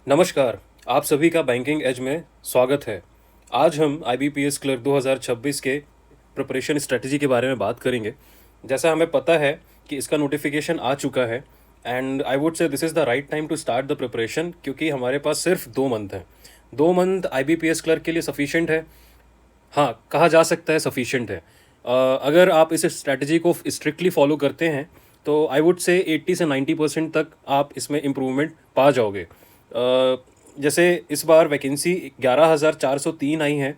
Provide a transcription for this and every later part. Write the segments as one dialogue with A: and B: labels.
A: नमस्कार, आप सभी का बैंकिंग एज में स्वागत है। आज हम आईबीपीएस क्लर्क 2026 के प्रिपरेशन स्ट्रेटजी के बारे में बात करेंगे। जैसा हमें पता है कि इसका नोटिफिकेशन आ चुका है and I would say this is the right time to start the preparation, क्योंकि हमारे पास सिर्फ 2 मंथ हैं। 2 मंथ आईबीपीएस क्लर्क के लिए सफिशिएंट है। हाँ, कहा जा सकता है सफिशिएंट है। अगर आप इस स्ट्रैटेजी को स्ट्रिक्टली फॉलो करते हैं तो आई वुड से 80 से 90% तक आप इसमें इम्प्रूवमेंट पा जाओगे। जैसे इस बार वैकेंसी 11,403 आई हैं।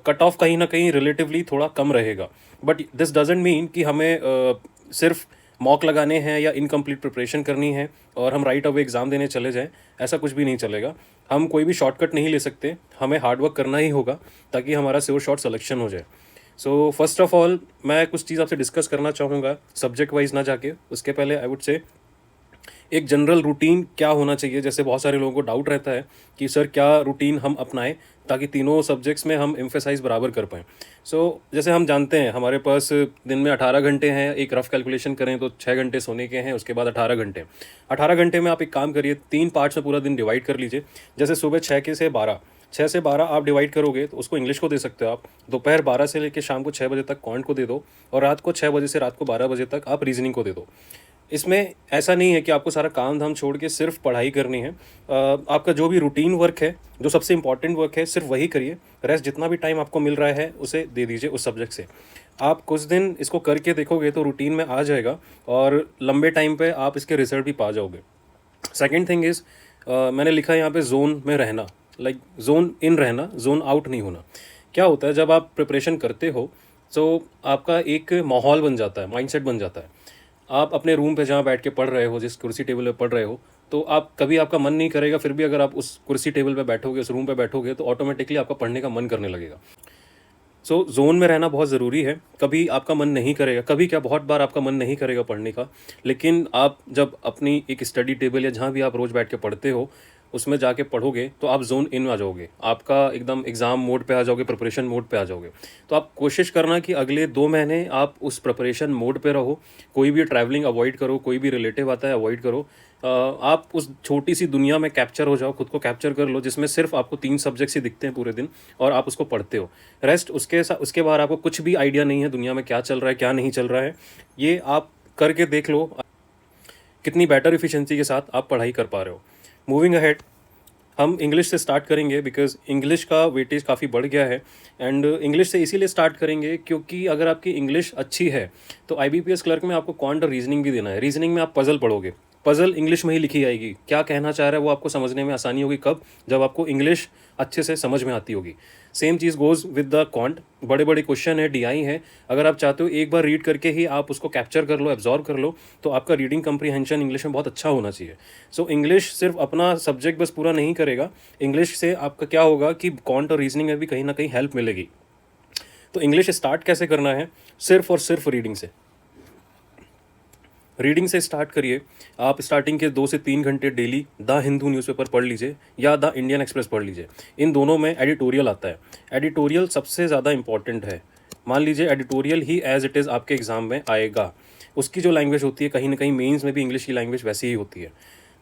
A: कट ऑफ कहीं ना कहीं रिलेटिवली थोड़ा कम रहेगा, बट दिस डजेंट मीन कि हमें सिर्फ मॉक लगाने हैं या इनकम्प्लीट प्रिपरेशन करनी है और हम राइट अवे एग्ज़ाम देने चले जाएं। ऐसा कुछ भी नहीं चलेगा। हम कोई भी शॉर्टकट नहीं ले सकते, हमें हार्डवर्क करना ही होगा ताकि हमारा श्योर शॉर्ट सिलेक्शन हो जाए। सो फर्स्ट ऑफ ऑल मैं कुछ चीज़ आपसे डिस्कस करना चाहूँगा, सब्जेक्ट वाइज ना जाके। उसके पहले आई वुड से एक जनरल रूटीन क्या होना चाहिए। जैसे बहुत सारे लोगों को डाउट रहता है कि सर क्या रूटीन हम अपनाएं ताकि तीनों सब्जेक्ट्स में हम एम्फेसाइज बराबर कर पाएँ। जैसे हम जानते हैं हमारे पास दिन में 18 घंटे हैं। एक रफ कैलकुलेशन करें तो 6 घंटे सोने के हैं, उसके बाद 18 घंटे। 18 घंटे में आप एक काम करिए, 3 पार्ट्स में पूरा दिन डिवाइड कर लीजिए। जैसे सुबह 6 से 12, 6 से 12 आप डिवाइड करोगे तो उसको इंग्लिश को दे सकते हो आप। दोपहर 12 से लेकर शाम को 6 बजे तक क्वांट को दे दो, और रात को 6 बजे से रात को 12 बजे तक आप रीजनिंग को दे दो। इसमें ऐसा नहीं है कि आपको सारा काम धाम छोड़ के सिर्फ पढ़ाई करनी है। आपका जो भी रूटीन वर्क है, जो सबसे इंपॉर्टेंट वर्क है, सिर्फ वही करिए। रेस्ट जितना भी टाइम आपको मिल रहा है उसे दे दीजिए उस सब्जेक्ट से। आप कुछ दिन इसको करके देखोगे तो रूटीन में आ जाएगा और लंबे टाइम पे आप इसके रिजल्ट भी पा जाओगे। सेकेंड थिंग इज़, मैंने लिखा है यहाँ पे जोन में रहना, लाइक जोन इन रहना, जोन आउट नहीं होना। क्या होता है जब आप प्रिपरेशन करते हो तो आपका एक माहौल बन जाता है, माइंडसेट बन जाता है। आप अपने रूम पे जहाँ बैठ के पढ़ रहे हो, जिस कुर्सी टेबल पे पढ़ रहे हो, तो आप कभी आपका मन नहीं करेगा, फिर भी अगर आप उस कुर्सी टेबल पे बैठोगे, उस रूम पे बैठोगे, तो ऑटोमेटिकली आपका पढ़ने का मन करने लगेगा। जोन में रहना बहुत ज़रूरी है। कभी आपका मन नहीं करेगा, कभी क्या बहुत बार आपका मन नहीं करेगा पढ़ने का, लेकिन आप जब अपनी एक स्टडी टेबल या जहाँ भी आप रोज़ बैठ के पढ़ते हो उसमें जाके पढ़ोगे तो आप जोन इन आ जाओगे, आपका एकदम एग्ज़ाम मोड पे आ जाओगे, प्रिपरेशन मोड पे आ जाओगे। तो आप कोशिश करना कि अगले 2 महीने आप उस प्रिपरेशन मोड पे रहो। कोई भी ट्रैवलिंग अवॉइड करो, कोई भी रिलेटिव आता है अवॉइड करो। आप उस छोटी सी दुनिया में कैप्चर हो जाओ, खुद को कैप्चर कर लो, जिसमें सिर्फ आपको 3 सब्जेक्ट्स ही दिखते हैं पूरे दिन और आप उसको पढ़ते हो। रेस्ट उसके बाद आपको कुछ भी आइडिया नहीं है दुनिया में क्या चल रहा है क्या नहीं चल रहा है। ये आप करके देख लो कितनी बेटर इफिशिएंसी के साथ आप पढ़ाई कर पा रहे हो। मूविंग अहेड, हम इंग्लिश से स्टार्ट करेंगे बिकॉज इंग्लिश का वेटेज काफ़ी बढ़ गया है। एंड इंग्लिश से इसीलिए स्टार्ट करेंगे क्योंकि अगर आपकी इंग्लिश अच्छी है तो आईबीपीएस क्लर्क में आपको क्वांट और रीजनिंग भी देना है। रीजनिंग में आप पजल पढ़ोगे, पजल इंग्लिश में ही लिखी आएगी। क्या कहना चाह रहा है वो आपको समझने में आसानी होगी कब, जब आपको इंग्लिश अच्छे से समझ में आती होगी। Same cheese goes with the quant. बड़े बड़े क्वेश्चन है, डीआई है, अगर आप चाहते हो एक बार रीड करके ही आप उसको कैप्चर कर लो, एब्जॉर्व कर लो, तो आपका रीडिंग कंप्रीहेंशन इंग्लिश में बहुत अच्छा होना चाहिए। इंग्लिश सिर्फ अपना सब्जेक्ट बस पूरा नहीं करेगा, इंग्लिश से आपका क्या होगा कि क्वांट और रीजनिंग में भी कहीं ना कहीं हेल्प मिलेगी। तो इंग्लिश स्टार्ट कैसे करना है? सिर्फ और सिर्फ रीडिंग से। रीडिंग से स्टार्ट करिए। आप स्टार्टिंग के 2 से 3 घंटे डेली द हिंदू न्यूज़पेपर पढ़ लीजिए या द इंडियन एक्सप्रेस पढ़ लीजिए। इन दोनों में एडिटोरियल आता है। एडिटोरियल सबसे ज़्यादा इंपॉर्टेंट है। मान लीजिए एडिटोरियल ही एज इट इज़ आपके एग्ज़ाम में आएगा। उसकी जो लैंग्वेज होती है, कहीं ना कहीं मेंस में भी इंग्लिश की लैंग्वेज वैसी ही होती है।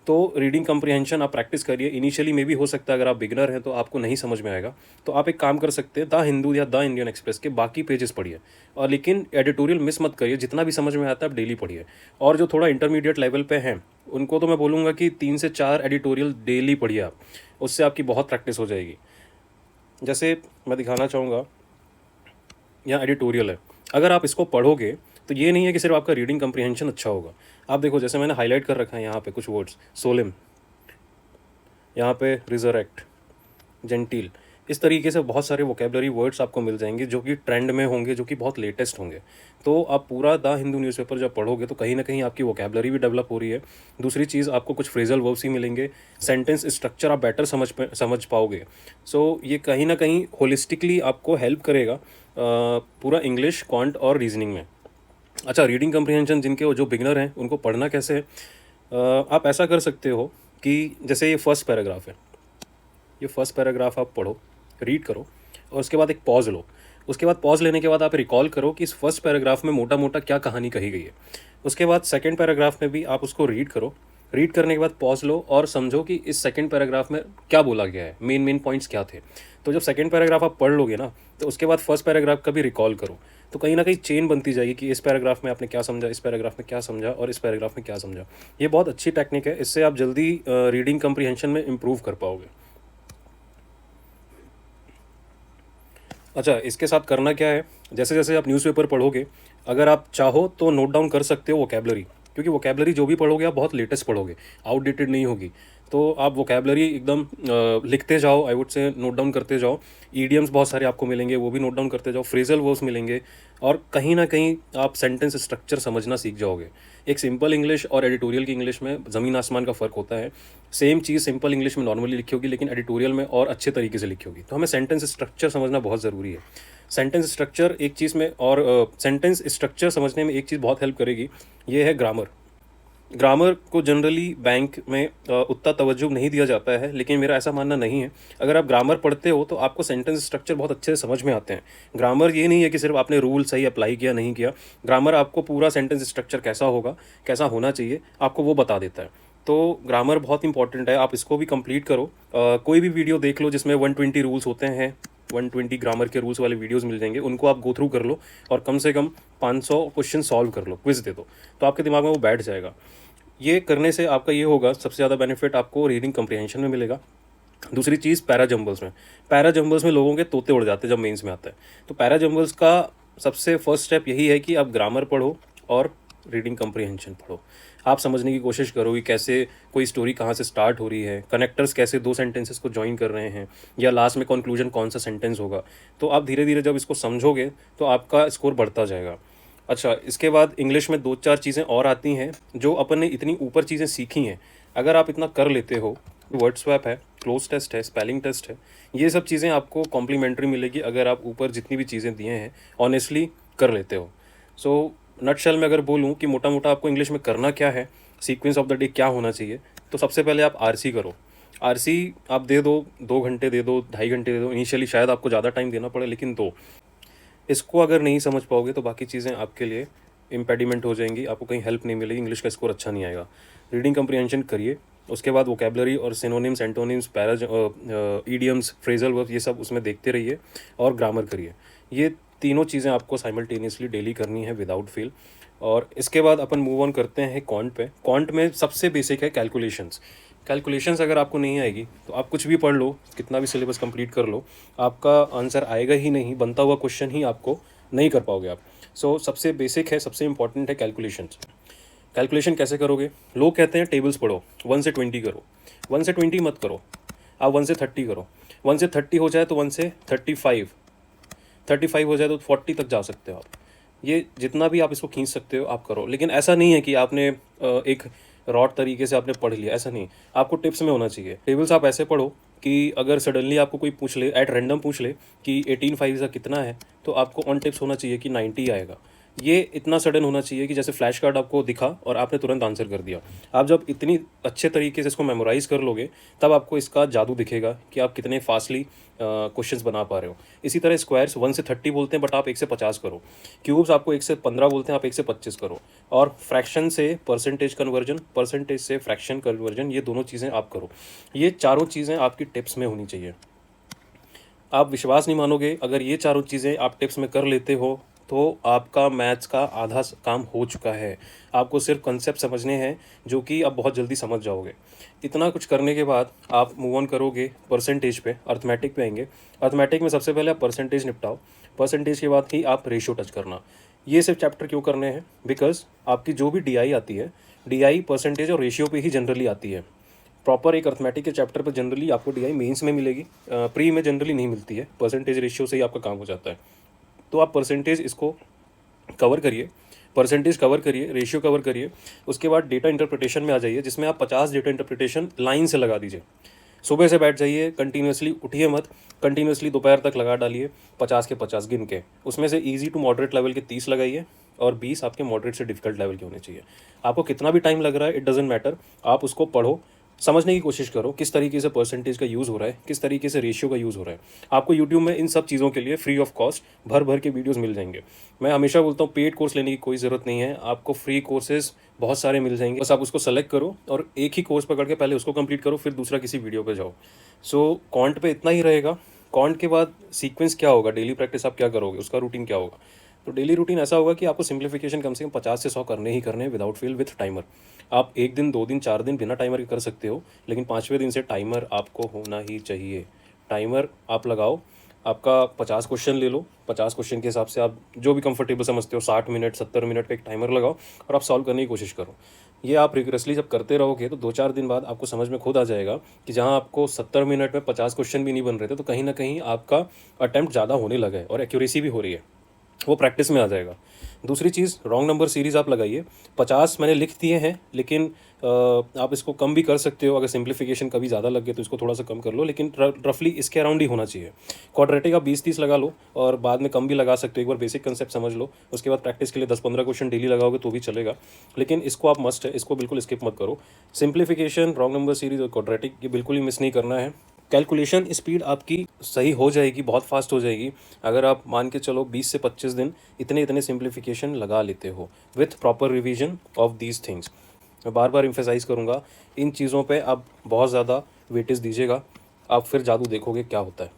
A: तो रीडिंग कंप्रीहेंशन आप प्रैक्टिस करिए। इनिशियली में भी हो सकता है अगर आप बिगनर हैं तो आपको नहीं समझ में आएगा, तो आप एक काम कर सकते हैं, द हिंदू या द इंडियन एक्सप्रेस के बाकी पेजेस पढ़िए, और लेकिन एडिटोरियल मिस मत करिए। जितना भी समझ में आता है आप डेली पढ़िए। और जो थोड़ा इंटरमीडिएट लेवल पे हैं उनको तो मैं बोलूँगा कि 3 से 4 एडिटोरियल डेली पढ़िए आप, उससे आपकी बहुत प्रैक्टिस हो जाएगी। जैसे मैं दिखाना चाहूँगा, यहाँ एडिटोरियल है। अगर आप इसको पढ़ोगे तो ये नहीं है कि सिर्फ आपका रीडिंग कंप्रीहेंशन अच्छा होगा। आप देखो, जैसे मैंने हाईलाइट कर रखा है यहाँ पे कुछ वर्ड्स, सोलिम, यहाँ पे रिजरेक्ट, जेंटिल, इस तरीके से बहुत सारे वोकेबलरी वर्ड्स आपको मिल जाएंगे जो कि ट्रेंड में होंगे, जो कि बहुत लेटेस्ट होंगे। तो आप पूरा द हिंदू न्यूज़पेपर जब पढ़ोगे तो कहीं ना कहीं आपकी वोकेबलरी भी डेवलप हो रही है। दूसरी चीज़, आपको कुछ फ्रेजल वर्ब्स ही मिलेंगे, सेंटेंस स्ट्रक्चर आप बेटर समझ पाओगे। ये कहीं ना कहीं होलिस्टिकली आपको हेल्प करेगा पूरा इंग्लिश, क्वांट और रीजनिंग में। अच्छा, रीडिंग कंप्रीहेंशन जिनके जो बिगनर हैं उनको पढ़ना कैसे है? आप ऐसा कर सकते हो कि जैसे ये फर्स्ट पैराग्राफ है, ये फर्स्ट पैराग्राफ आप पढ़ो, रीड करो, और उसके बाद एक पॉज लो। उसके बाद पॉज लेने के बाद आप रिकॉल करो कि इस फर्स्ट पैराग्राफ में मोटा मोटा क्या कहानी कही गई है। उसके बाद सेकंड पैराग्राफ में भी आप उसको रीड करो, रीड करने के बाद पॉज लो और समझो कि इस सेकंड पैराग्राफ में क्या बोला गया है, मेन मेन पॉइंट्स क्या थे। तो जब सेकंड पैराग्राफ आप पढ़ लोगे ना, तो उसके बाद फर्स्ट पैराग्राफ का भी रिकॉल करो, तो कहीं ना कहीं चेन बनती जाएगी कि इस पैराग्राफ में आपने क्या समझा, इस पैराग्राफ में क्या समझा और इस पैराग्राफ में क्या समझा। ये बहुत अच्छी टेक्निक है, इससे आप जल्दी रीडिंग कम्प्रीहेंशन में इम्प्रूव कर पाओगे। अच्छा, इसके साथ करना क्या है, जैसे जैसे आप न्यूज़पेपर पढ़ोगे, अगर आप चाहो तो नोट डाउन कर सकते हो वोकैबलरी, क्योंकि वोकैबलरी जो भी पढ़ोगे आप बहुत लेटेस्ट पढ़ोगे, आउटडेटेड नहीं होगी। तो आप वोकैबलरी एकदम लिखते जाओ, आई वुड से नोट डाउन करते जाओ। ईडियम्स बहुत सारे आपको मिलेंगे, वो भी नोट डाउन करते जाओ। फ्रेजल वर्ब्स मिलेंगे, और कहीं ना कहीं आप सेंटेंस स्ट्रक्चर समझना सीख जाओगे। एक सिंपल इंग्लिश और एडिटोरियल की इंग्लिश में ज़मीन आसमान का फ़र्क होता है। सेम चीज़ सिंपल इंग्लिश में नॉर्मली लिखी होगी, लेकिन एडिटोरियल में और अच्छे तरीके से लिखी होगी। तो हमें सेंटेंस स्ट्रक्चर समझना बहुत ज़रूरी है। सेंटेंस स्ट्रक्चर एक चीज़ में, और सेंटेंस स्ट्रक्चर समझने में एक चीज़ बहुत हेल्प करेगी, ये है ग्रामर। ग्रामर को जनरली बैंक में उतना तवज्जो नहीं दिया जाता है, लेकिन मेरा ऐसा मानना नहीं है। अगर आप ग्रामर पढ़ते हो तो आपको सेंटेंस स्ट्रक्चर बहुत अच्छे से समझ में आते हैं। ग्रामर ये नहीं है कि सिर्फ आपने रूल सही अप्लाई किया नहीं किया, ग्रामर आपको पूरा सेंटेंस स्ट्रक्चर कैसा होगा, कैसा होना चाहिए, आपको वो बता देता है। तो ग्रामर बहुत इंपॉर्टेंट है, आप इसको भी कंप्लीट करो। कोई भी वीडियो देख लो जिसमें 120 रूल्स होते हैं, 120 ग्रामर के रूल्स वाले वीडियोस मिल जाएंगे, उनको आप गो थ्रू कर लो और कम से कम 500 क्वेश्चन सॉल्व कर लो, क्विज दे दो, तो आपके दिमाग में वो बैठ जाएगा। ये करने से आपका ये होगा, सबसे ज़्यादा बेनिफिट आपको रीडिंग कम्प्रीहेंशन में मिलेगा। दूसरी चीज़, पैरा जंबल्स में लोगों के तोते उड़ जाते हैं जब मेंस में आता है। तो पैरा जंबल्स का सबसे फर्स्ट स्टेप यही है कि आप ग्रामर पढ़ो और रीडिंग कम्प्रीहेंशन पढ़ो। आप समझने की कोशिश करो कि कैसे कोई स्टोरी कहाँ से स्टार्ट हो रही है, कनेक्टर्स कैसे दो सेंटेंसेस को ज्वाइन कर रहे हैं, या लास्ट में कंक्लूजन कौन सा सेंटेंस होगा। तो आप धीरे धीरे जब इसको समझोगे तो आपका स्कोर बढ़ता जाएगा। अच्छा, इसके बाद इंग्लिश में 2-4 चीज़ें और आती हैं जो अपन ने इतनी ऊपर चीज़ें सीखी हैं। अगर आप इतना कर लेते हो, वर्ड स्वैप है, क्लोज टेस्ट है, स्पेलिंग टेस्ट है, ये सब चीज़ें आपको कॉम्प्लीमेंट्री मिलेगी अगर आप ऊपर जितनी भी चीज़ें दिए हैं ऑनेस्टली कर लेते हो। सो नटशेल में अगर बोलूँ कि मोटा मोटा आपको इंग्लिश में करना क्या है, सीक्वेंस ऑफ द डे क्या होना चाहिए, तो सबसे पहले आप आरसी करो। आरसी आप दे दो, 2 घंटे दे दो, 2.5 घंटे दे दो। इनिशियली शायद आपको ज़्यादा टाइम देना पड़े, लेकिन दो। इसको अगर नहीं समझ पाओगे तो बाकी चीज़ें आपके लिए इम्पेडिमेंट हो जाएंगी, आपको कहीं हेल्प नहीं मिलेगी, इंग्लिश का स्कोर अच्छा नहीं आएगा। रीडिंग कम्प्रीहेंशन करिए, उसके बाद वोकेबलरी और synonyms, antonyms, idioms, phrasal verb, ये सब उसमें देखते रहिए, और ग्रामर करिए। ये तीनों चीज़ें आपको साइमल्टेनियसली डेली करनी है विदाउट फेल। और इसके बाद अपन मूव ऑन करते हैं क्वांट पे। क्वांट में सबसे बेसिक है कैलकुलेशंस। कैलकुलेशंस अगर आपको नहीं आएगी तो आप कुछ भी पढ़ लो, कितना भी सिलेबस कंप्लीट कर लो, आपका आंसर आएगा ही नहीं, बनता हुआ क्वेश्चन ही आपको नहीं कर पाओगे आप। सो सबसे बेसिक है, सबसे इंपॉर्टेंट है कैलकुलेशंस। कैलकुलेशन कैसे करोगे? लोग कहते हैं टेबल्स पढ़ो, 1 से 20 करो। 1 से 20 मत करो, आप 1 से 30 करो। 1 से 30 हो जाए तो 1 से 35, 35 हो जाए तो 40 तक जा सकते हो आप। ये जितना भी आप इसको खींच सकते हो आप करो, लेकिन ऐसा नहीं है कि आपने एक रॉड तरीके से आपने पढ़ लिया, ऐसा नहीं। आपको टिप्स में होना चाहिए। टेबल्स आप ऐसे पढ़ो कि अगर सडनली आपको कोई पूछ ले, एट रैंडम पूछ ले कि 18 का कितना है, तो आपको ऑन टिप्स होना चाहिए कि 90 आएगा। ये इतना सडन होना चाहिए कि जैसे फ्लैश कार्ड आपको दिखा और आपने तुरंत आंसर कर दिया। आप जब इतनी अच्छे तरीके से इसको मेमोराइज कर लोगे, तब आपको इसका जादू दिखेगा कि आप कितने फास्टली क्वेश्चंस बना पा रहे हो। इसी तरह स्क्वायर्स 1 से 30 बोलते हैं, बट आप 1 से 50 करो। क्यूब्स आपको 1 से 15 बोलते हैं, आप 1 से 25 करो। और फ्रैक्शन से परसेंटेज कन्वर्जन, परसेंटेज से फ्रैक्शन कन्वर्जन, ये दोनों चीज़ें आप करो। ये चारों चीज़ें आपकी टिप्स में होनी चाहिए। आप विश्वास नहीं मानोगे, अगर ये चारों चीज़ें आप टिप्स में कर लेते हो तो आपका मैथ्स का आधा काम हो चुका है। आपको सिर्फ कंसेप्ट समझने हैं, जो कि आप बहुत जल्दी समझ जाओगे। इतना कुछ करने के बाद आप मूव ऑन करोगे परसेंटेज पे, अर्थमेटिक पे आएंगे। अर्थमेटिक में सबसे पहले आप परसेंटेज निपटाओ, परसेंटेज के बाद ही आप रेशियो टच करना। ये सिर्फ चैप्टर क्यों करने हैं? बिकॉज आपकी जो भी डीआई आती है, डीआई परसेंटेज और रेशियो पे ही जनरली आती है। प्रॉपर एक अर्थमेटिक के चैप्टर पर जनरली आपको डीआई मेंस में मिलेगी, प्री में जनरली नहीं मिलती है। परसेंटेज रेशियो से ही आपका काम हो जाता है। तो आप परसेंटेज इसको कवर करिए, परसेंटेज कवर करिए, रेशियो कवर करिए। उसके बाद डेटा इंटरप्रिटेशन में आ जाइए, जिसमें आप 50 डेटा इंटरप्रिटेशन लाइन से लगा दीजिए। सुबह से बैठ जाइए, कंटिन्यूसली उठिए मत, कंटिन्यूसली दोपहर तक लगा डालिए 50 के 50 गिन के। उसमें से इजी टू मॉडरेट लेवल के 30 लगाइए और 20 आपके मॉडरेट से डिफिकल्ट लेवल के होने चाहिए। आपको कितना भी टाइम लग रहा है, इट डजेंट मैटर, आप उसको पढ़ो, समझने की कोशिश करो किस तरीके से परसेंटेज का यूज़ हो रहा है, किस तरीके से रेशियो का यूज़ हो रहा है। आपको यूट्यूब में इन सब चीज़ों के लिए फ्री ऑफ कॉस्ट भर भर के वीडियोस मिल जाएंगे। मैं हमेशा बोलता हूँ पेड कोर्स लेने की कोई ज़रूरत नहीं है, आपको फ्री कोर्सेज बहुत सारे मिल जाएंगे, बस आप उसको सेलेक्ट करो और एक ही कोर्स पकड़ के पहले उसको कंप्लीट करो, फिर दूसरा किसी वीडियो पे जाओ। सो क्वांट पे इतना ही रहेगा। क्वांट के बाद सीक्वेंस क्या होगा, डेली प्रैक्टिस आप क्या करोगे, उसका रूटीन क्या होगा। तो डेली रूटीन ऐसा होगा कि आपको सिंप्लीफिकेशन कम से कम 50 से 100 करने ही करने हैं विदाउट फेल विथ टाइमर। आप 1 दिन 2 दिन 4 दिन बिना टाइमर के कर सकते हो, लेकिन 5वें दिन से टाइमर आपको होना ही चाहिए। टाइमर आप लगाओ, आपका 50 क्वेश्चन ले लो, 50 क्वेश्चन के हिसाब से आप जो भी कंफर्टेबल समझते हो 60 मिनट 70 मिनट का एक टाइमर लगाओ और आप सॉल्व करने की कोशिश करो। ये आप रिगरसली जब करते रहोगे तो 2-4 दिन बाद आपको समझ में खुद आ जाएगा कि जहाँ आपको 70 मिनट में 50 क्वेश्चन भी नहीं बन रहे थे, तो कहीं ना कहीं आपका अटैम्प्ट ज़्यादा होने लगा है और एक्यूरेसी भी हो रही है, वो प्रैक्टिस में आ जाएगा। दूसरी चीज़, रॉन्ग नंबर सीरीज़ आप लगाइए। 50 मैंने लिख दिए हैं, लेकिन आप इसको कम भी कर सकते हो। अगर सिंप्लीफिकेशन कभी ज़्यादा लग गए तो इसको थोड़ा सा कम कर लो, लेकिन रफली इसके अराउंड ही होना चाहिए। क्वाड्रेटिक आप 20-30 लगा लो और बाद में कम भी लगा सकते हो। एक बार बेसिक कंसेप्ट समझ लो, उसके बाद प्रैक्टिस के लिए 10-15 क्वेश्चन डेली लगाओगे तो भी चलेगा, लेकिन इसको आप मस्ट है, इसको बिल्कुल स्किप मत करो। सिंप्लीफिकेशन, रॉन्ग नंबर सीरीज़ और क्वाड्रेटिक ये बिल्कुल ही मिस नहीं करना है। कैलकुलेशन स्पीड आपकी सही हो जाएगी, बहुत फास्ट हो जाएगी अगर आप मान के चलो 20 से 25 दिन इतने इतने सिंप्लीफिकेशन लगा लेते हो with proper revision of these things. मैं बार बार इम्फेसाइज करूँगा, इन चीज़ों पे आप बहुत ज़्यादा वेटेज दीजिएगा, आप फिर जादू देखोगे क्या होता है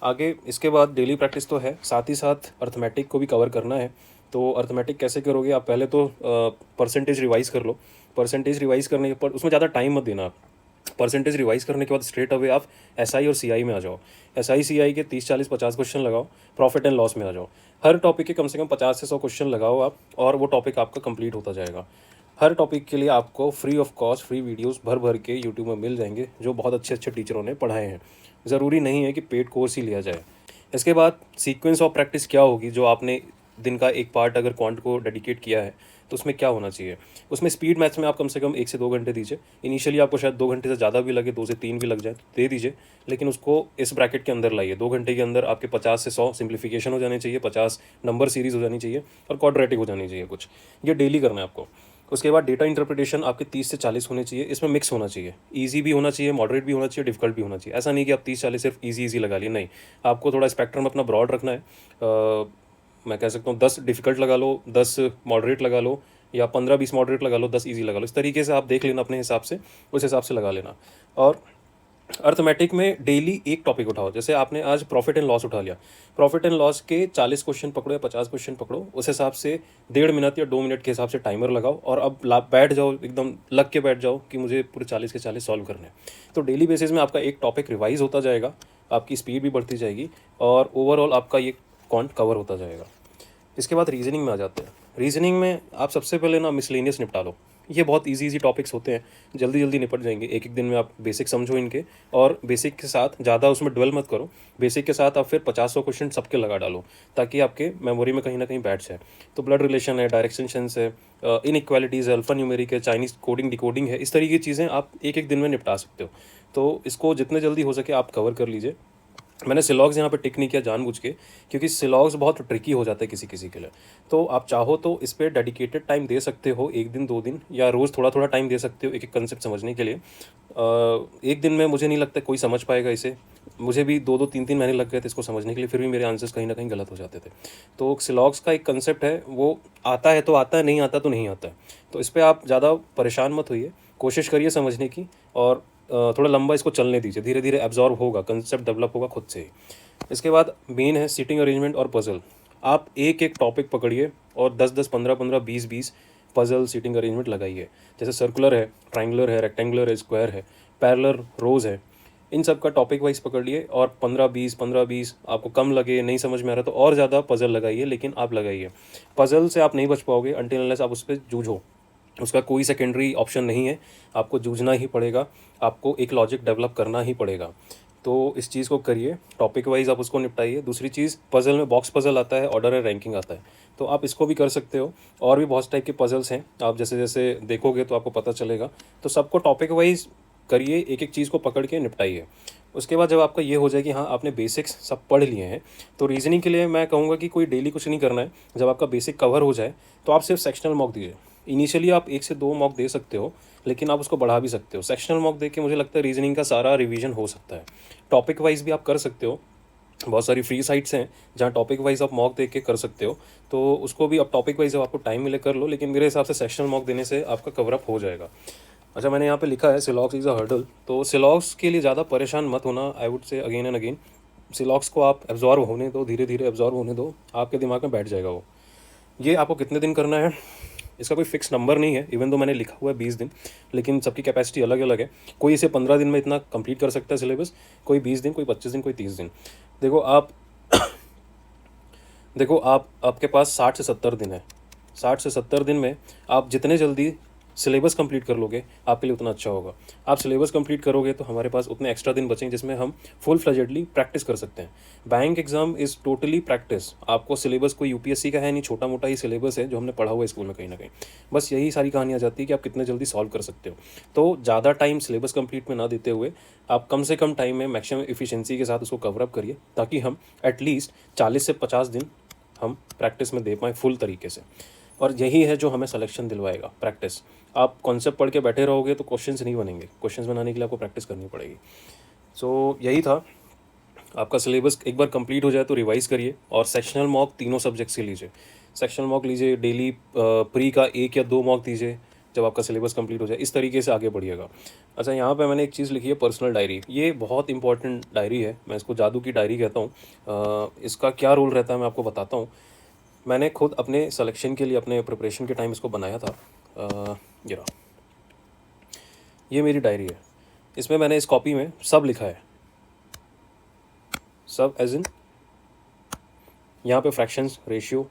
A: आगे। इसके बाद डेली प्रैक्टिस तो है, साथ ही साथ अर्थमेटिक को भी कवर करना है। तो अर्थमेटिक कैसे करोगे, आप पहले तो परसेंटेज रिवाइज़ कर लो। परसेंटेज रिवाइज़ करने के बाद उसमें ज़्यादा टाइम मत देना। परसेंटेज रिवाइज़ करने के बाद स्ट्रेट अवे आप एसआई और सीआई में आ जाओ। एसआई सीआई के 30-40-50 क्वेश्चन लगाओ, प्रॉफिट एंड लॉस में आ जाओ। हर टॉपिक के कम से कम 50 से 100 क्वेश्चन लगाओ आप, और वो टॉपिक आपका कंप्लीट होता जाएगा। हर टॉपिक के लिए आपको free of cost free videos भर भर के यूट्यूब में मिल जाएंगे, जो बहुत अच्छे अच्छे टीचरों ने पढ़ाए हैं। ज़रूरी नहीं है कि पेड कोर्स ही लिया जाए। इसके बाद सीक्वेंस ऑफ प्रैक्टिस क्या होगी, जो आपने दिन का एक पार्ट अगर क्वांट को डेडिकेट किया है तो उसमें क्या होना चाहिए। उसमें स्पीड मैथ्स में आप कम से कम 1 से 2 घंटे दीजिए। इनिशियली आपको शायद 2 घंटे से ज़्यादा भी लगे, 2 से 3 भी लग जाए तो दे दीजिए, लेकिन उसको इस ब्रैकेट के अंदर लाइए। 2 घंटे के अंदर आपके 50 से 100 सिंप्लीफिकेशन हो जाने चाहिए, 50 नंबर सीरीज़ हो जानी चाहिए और क्वाड्रेटिक हो जानी चाहिए कुछ। ये डेली करना है आपको। उसके बाद डेटा इंटरप्रिटेशन आपके 30 से 40 होने चाहिए, इसमें मिक्स होना चाहिए। ईजी भी होना चाहिए, मॉडरेट भी होना चाहिए, डिफिकल्ट भी होना चाहिए। ऐसा नहीं कि आप 30-40 सिर्फ ईजी लगा लिए, नहीं, आपको थोड़ा स्पेक्ट्रम अपना ब्रॉड रखना है। मैं कह सकता हूँ 10 डिफिकल्ट लगा लो, 10 मॉडरेट लगा लो, या 15-20 मॉडरेट लगा लो, 10 ईजी लगा लो। इस तरीके से आप देख लेना अपने हिसाब से, उस हिसाब से लगा लेना। और अर्थमेटिक में डेली एक टॉपिक उठाओ। जैसे आपने आज प्रॉफिट एंड लॉस उठा लिया, प्रॉफिट एंड लॉस के 40 क्वेश्चन पकड़ो या 50 क्वेश्चन पकड़ो, उस हिसाब से 1.5 मिनट या 2 मिनट के हिसाब से टाइमर लगाओ और अब बैठ जाओ, एकदम लग के बैठ जाओ कि मुझे पूरे 40 के 40 सॉल्व करने हैं। तो डेली बेसिस में आपका एक टॉपिक रिवाइज होता जाएगा, आपकी स्पीड भी बढ़ती जाएगी और ओवरऑल आपका ये क्वांट कवर होता जाएगा। इसके बाद रीजनिंग में आ जाते हैं। रीजनिंग में आप सबसे पहले ना मिसलेनियस निपटा लो। ये बहुत इजी टॉपिक्स होते हैं, जल्दी जल्दी निपट जाएंगे। एक एक दिन में आप बेसिक समझो इनके, और बेसिक के साथ ज़्यादा उसमें ड्वेल मत करो। बेसिक के साथ आप फिर 50-100 क्वेश्चन सबके लगा डालो, ताकि आपके मेमोरी में कहीं ना कहीं बैठ जाए। तो ब्लड रिलेशन है, डायरेक्शन सेंस है, इनइक्वालिटीज़ है, अल्फा न्यूमेरिक है, चाइनीज़ कोडिंग डिकोडिंग है, इस तरीके की चीज़ें आप एक एक दिन में निपटा सकते हो। तो इसको जितने जल्दी हो सके आप कवर कर लीजिए। मैंने सिलॉग्स यहाँ पे टिक नहीं किया जानबूझ के, क्योंकि सिलॉग्स बहुत ट्रिकी हो जाता है किसी किसी के लिए। तो आप चाहो तो इस पर डेडिकेटेड टाइम दे सकते हो, 1 दिन 2 दिन, या रोज़ थोड़ा थोड़ा टाइम दे सकते हो एक एक कंसेप्ट समझने के लिए। एक दिन में मुझे नहीं लगता कोई समझ पाएगा इसे। मुझे भी 2-2 3-3 महीने लग गए थे इसको समझने के लिए, फिर भी मेरे आंसर्स कहीं ना कहीं गलत हो जाते थे। तो सिलॉग्स का एक कंसेप्ट है, वो आता है तो आता है, नहीं आता तो नहीं आता है। तो इस पर आप ज़्यादा परेशान मत होइए, कोशिश करिए समझने की, और थोड़ा लंबा इसको चलने दीजिए, धीरे धीरे एब्जॉर्ब होगा, कंसेप्ट डेवलप होगा खुद से ही। इसके बाद मेन है सीटिंग अरेंजमेंट और पजल। आप एक एक टॉपिक पकड़िए और 10-10, 15-15, 20-20 पजल सीटिंग अरेंजमेंट लगाइए। जैसे सर्कुलर है, ट्रायंगुलर है, रेक्टेंगुलर है, स्क्वायर है, पैरेलल, रोज है, इन सब का टॉपिक वाइज पकड़ लिए और 15-20 आपको कम लगे, नहीं समझ में आ रहा तो और ज़्यादा पजल लगाइए, लेकिन आप लगाइए। पजल से आप नहीं बच पाओगे अनटिल अनलेस आप उस पर जूझो। उसका कोई सेकेंडरी ऑप्शन नहीं है, आपको जूझना ही पड़ेगा, आपको एक लॉजिक डेवलप करना ही पड़ेगा। तो इस चीज़ को करिए, टॉपिक वाइज आप उसको निपटाइए। दूसरी चीज़, पजल में बॉक्स पजल आता है, ऑर्डर है, रैंकिंग आता है, तो आप इसको भी कर सकते हो। और भी बहुत टाइप के पजल्स हैं, आप जैसे जैसे देखोगे तो आपको पता चलेगा। तो सबको टॉपिक वाइज करिए, एक एक चीज़ को पकड़ के निपटाइए। उसके बाद जब आपका ये हो जाए कि हाँ आपने बेसिक्स सब पढ़ लिए हैं, तो रीजनिंग के लिए मैं कहूँगा कि कोई डेली कुछ नहीं करना है। जब आपका बेसिक कवर हो जाए तो आप सिर्फ सेक्शनल मॉक दीजिए। इनिशियली आप 1 से 2 मॉक दे सकते हो, लेकिन आप उसको बढ़ा भी सकते हो। सेक्शनल मॉक दे के मुझे लगता है रीजनिंग का सारा रिवीजन हो सकता है। टॉपिक वाइज भी आप कर सकते हो, बहुत सारी फ्री साइट्स हैं जहाँ टॉपिक वाइज आप मॉक दे के कर सकते हो, तो उसको भी आप टॉपिक वाइज जब आपको टाइम मिले कर लो, लेकिन मेरे हिसाब से सेक्शनल मॉक देने से आपका कवरअप हो जाएगा। अच्छा, मैंने यहाँ पे लिखा है सिलॉक्स इज़ अ हर्डल, तो सिलॉक्स के लिए ज़्यादा परेशान मत होना, I would say again and again. सिलॉक्स को आप एब्जॉर्व होने दो, धीरे धीरे एब्जॉर्व होने दो, आपके दिमाग में बैठ जाएगा वो। ये आपको कितने दिन करना है इसका कोई फिक्स नंबर नहीं है, इवन तो मैंने लिखा हुआ है 20 दिन, लेकिन सबकी कैपेसिटी अलग अलग है। कोई इसे 15 दिन में इतना कंप्लीट कर सकता है सिलेबस, कोई 20 दिन, कोई 25 दिन, कोई 30 दिन। देखो आप देखो आपके पास 60 से 70 दिन है। 60 से 70 दिन में आप जितने जल्दी सिलेबस कंप्लीट कर लोगे आपके लिए उतना अच्छा होगा। आप सिलेबस कंप्लीट करोगे तो हमारे पास उतने एक्स्ट्रा दिन बचेंगे जिसमें हम फुल फ्लेजेडली प्रैक्टिस कर सकते हैं। Bank exam is totally practice. आपको सिलेबस कोई यूपीएससी का है नहीं, छोटा मोटा ही सिलेबस है जो हमने पढ़ा हुआ है स्कूल में कहीं ना कहीं। बस यही सारी कहानी आ जाती है कि आप कितने जल्दी सॉल्व कर सकते हो। तो ज़्यादा टाइम सिलेबस कंप्लीट में ना देते हुए आप कम से कम टाइम में मैक्सिमम एफिशिएंसी के साथ उसको कवरअप करिए, ताकि हम एटलीस्ट 40 से 50 दिन हम प्रैक्टिस में दे पाएँ फुल तरीके से। और यही है जो हमें सिलेक्शन दिलवाएगा, प्रैक्टिस। आप कॉन्सेप्ट पढ़ के बैठे रहोगे तो क्वेश्चंस नहीं बनेंगे, क्वेश्चंस बनाने के लिए आपको प्रैक्टिस करनी पड़ेगी। सो यही था। आपका सिलेबस एक बार कंप्लीट हो जाए तो रिवाइज़ करिए, और सेक्शनल मॉक तीनों सब्जेक्ट्स के लीजिए। सेक्शनल मॉक लीजिए डेली, प्री का 1 या 2 मॉक दीजिए जब आपका सिलेबस कंप्लीट हो जाए। इस तरीके से आगे बढ़िएगा। अच्छा, यहाँ पे मैंने एक चीज़ लिखी है, पर्सनल डायरी। ये बहुत इंपॉर्टेंट डायरी है, मैं इसको जादू की डायरी कहता हूँ। इसका क्या रोल रहता है मैं आपको बताता हूँ। मैंने खुद अपने सिलेक्शन के लिए, अपने प्रिपरेशन के टाइम इसको बनाया था। ये रहा, ये मेरी डायरी है। इसमें मैंने इस कॉपी में सब लिखा है, सब एज इन, यहाँ पे फ्रैक्शंस, रेशियो,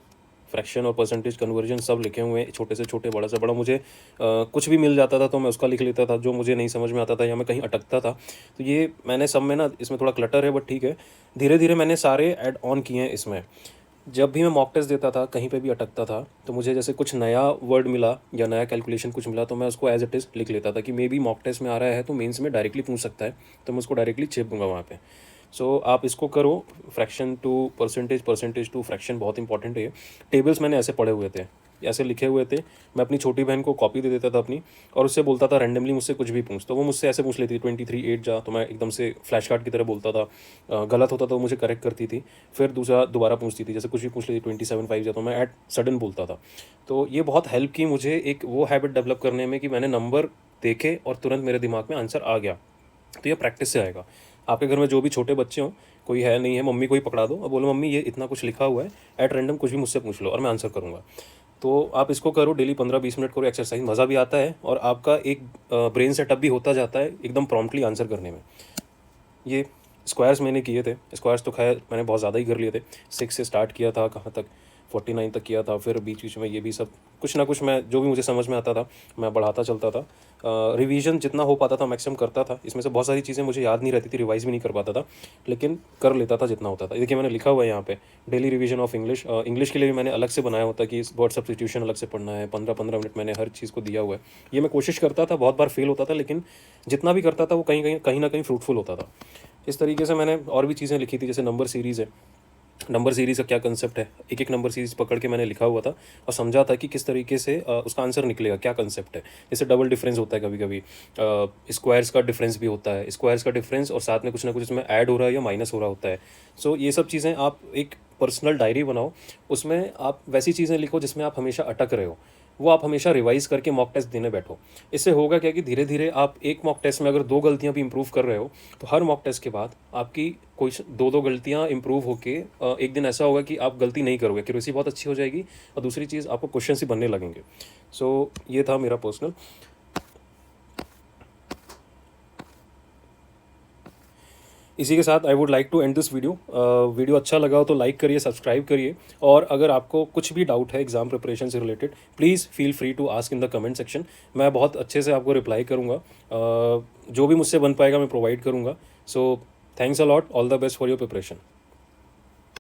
A: फ्रैक्शन और परसेंटेज कन्वर्जन सब लिखे हुए हैं, छोटे से छोटे, बड़ा से बड़ा। मुझे कुछ भी मिल जाता था तो मैं उसका लिख लेता था, जो मुझे नहीं समझ में आता था या मैं कहीं अटकता था। तो ये मैंने सब में ना, इसमें थोड़ा क्लटर है बट ठीक है, धीरे धीरे मैंने सारे ऐड ऑन किए हैं इसमें। जब भी मैं मॉक टेस्ट देता था, कहीं पे भी अटकता था, तो मुझे जैसे कुछ नया वर्ड मिला या नया कैलकुलेशन कुछ मिला, तो मैं उसको एज इट इज़ लिख लेता था कि मे बी मॉक टेस्ट में आ रहा है तो मेंस में डायरेक्टली पूछ सकता है, तो मैं उसको डायरेक्टली चेप दूंगा वहाँ पे। सो आप इसको करो, fraction to percentage, percentage to fraction, बहुत इंपॉर्टेंट है ये। टेबल्स मैंने ऐसे पढ़े हुए थे, ऐसे लिखे हुए थे। मैं अपनी छोटी बहन को कॉपी दे देता था अपनी, और उससे बोलता था रैंडमली मुझसे कुछ भी पूछ, तो वो मुझसे ऐसे पूछ लेती थी 23 8 जा, तो मैं एकदम से फ्लैश कार्ड की तरह बोलता था। गलत होता तो वो मुझे करेक्ट करती थी, फिर दोबारा पूछती थी, जैसे कुछ भी पूछ लेती 27 5 जा, तो मैं एट सडन बोलता था। तो ये बहुत हेल्प की मुझे एक वो हैबिट डेवलप करने में कि मैंने नंबर देखे और तुरंत मेरे दिमाग में आंसर आ गया। तो ये प्रैक्टिस से आएगा। आपके घर में जो भी छोटे बच्चे हों, कोई है नहीं है, मम्मी को ही पकड़ा दो और बोलो मम्मी ये इतना कुछ लिखा हुआ है, एट रैंडम कुछ भी मुझसे पूछ लो और मैं आंसर करूँगा। तो आप इसको करो डेली, 15-20 मिनट करो एक्सरसाइज, मज़ा भी आता है और आपका एक ब्रेन सेटअप भी होता जाता है एकदम प्रॉम्प्टली आंसर करने में। ये स्क्वायर्स मैंने किए थे, स्क्वायर्स तो खैर मैंने बहुत ज़्यादा ही कर लिए थे। 6 से स्टार्ट किया था, कहाँ तक 49 तक किया था, फिर बीच बीच में ये भी सब कुछ ना कुछ मैं, जो भी मुझे समझ में आता था मैं बढ़ाता चलता था। रिवीजन जितना हो पाता था मैक्सिमम करता था। इसमें से बहुत सारी चीज़ें मुझे याद नहीं रहती थी, रिवाइज भी नहीं कर पाता था, लेकिन कर लेता था जितना होता था। देखिए मैंने लिखा हुआ है यहाँ पे, daily revision of English. English के लिए भी मैंने अलग से बनाया होता कि वर्ड सब्स्टिट्यूशन अलग से पढ़ना है, 15-15 मिनट मैंने हर चीज़ को दिया हुआ है। ये मैं कोशिश करता था, बहुत बार फेल होता था, लेकिन जितना भी करता था वो कहीं ना कहीं फ्रूटफुल होता था। इस तरीके से मैंने और भी चीज़ें लिखी थी, जैसे नंबर सीरीज़ है, नंबर सीरीज़ का क्या कंसेप्ट है, एक एक नंबर सीरीज़ पकड़ के मैंने लिखा हुआ था और समझा था कि किस तरीके से उसका आंसर निकलेगा, क्या कंसेप्ट है। जैसे डबल डिफरेंस होता है, कभी कभी स्क्वायर्स का डिफरेंस भी होता है, स्क्वायर्स का डिफरेंस और साथ में कुछ ना कुछ इसमें ऐड हो रहा है या माइनस हो रहा होता है। सो ये सब चीज़ें आप एक पर्सनल डायरी बनाओ, उसमें आप वैसी चीज़ें लिखो जिसमें आप हमेशा अटक रहे हो, वो आप हमेशा रिवाइज करके मॉक टेस्ट देने बैठो। इससे होगा क्या कि धीरे धीरे आप एक मॉक टेस्ट में अगर 2 गलतियां भी इंप्रूव कर रहे हो, तो हर मॉक टेस्ट के बाद आपकी कोई 2 गलतियां इंप्रूव होके एक दिन ऐसा होगा कि आप गलती नहीं करोगे, एक्यूरेसी बहुत अच्छी हो जाएगी, और दूसरी चीज़ आपको क्वेश्चन ही बनने लगेंगे। सो ये था मेरा पर्सनल। इसी के साथ I would like to end this video. Video अच्छा लगा हो तो लाइक करिए, सब्सक्राइब करिए, और अगर आपको कुछ भी डाउट है एग्ज़ाम प्रिपरेशन से related, please feel free to ask in the comment section. मैं बहुत अच्छे से आपको रिप्लाई करूँगा, जो भी मुझसे बन पाएगा मैं प्रोवाइड करूँगा। So thanks a lot, all the best for your preparation.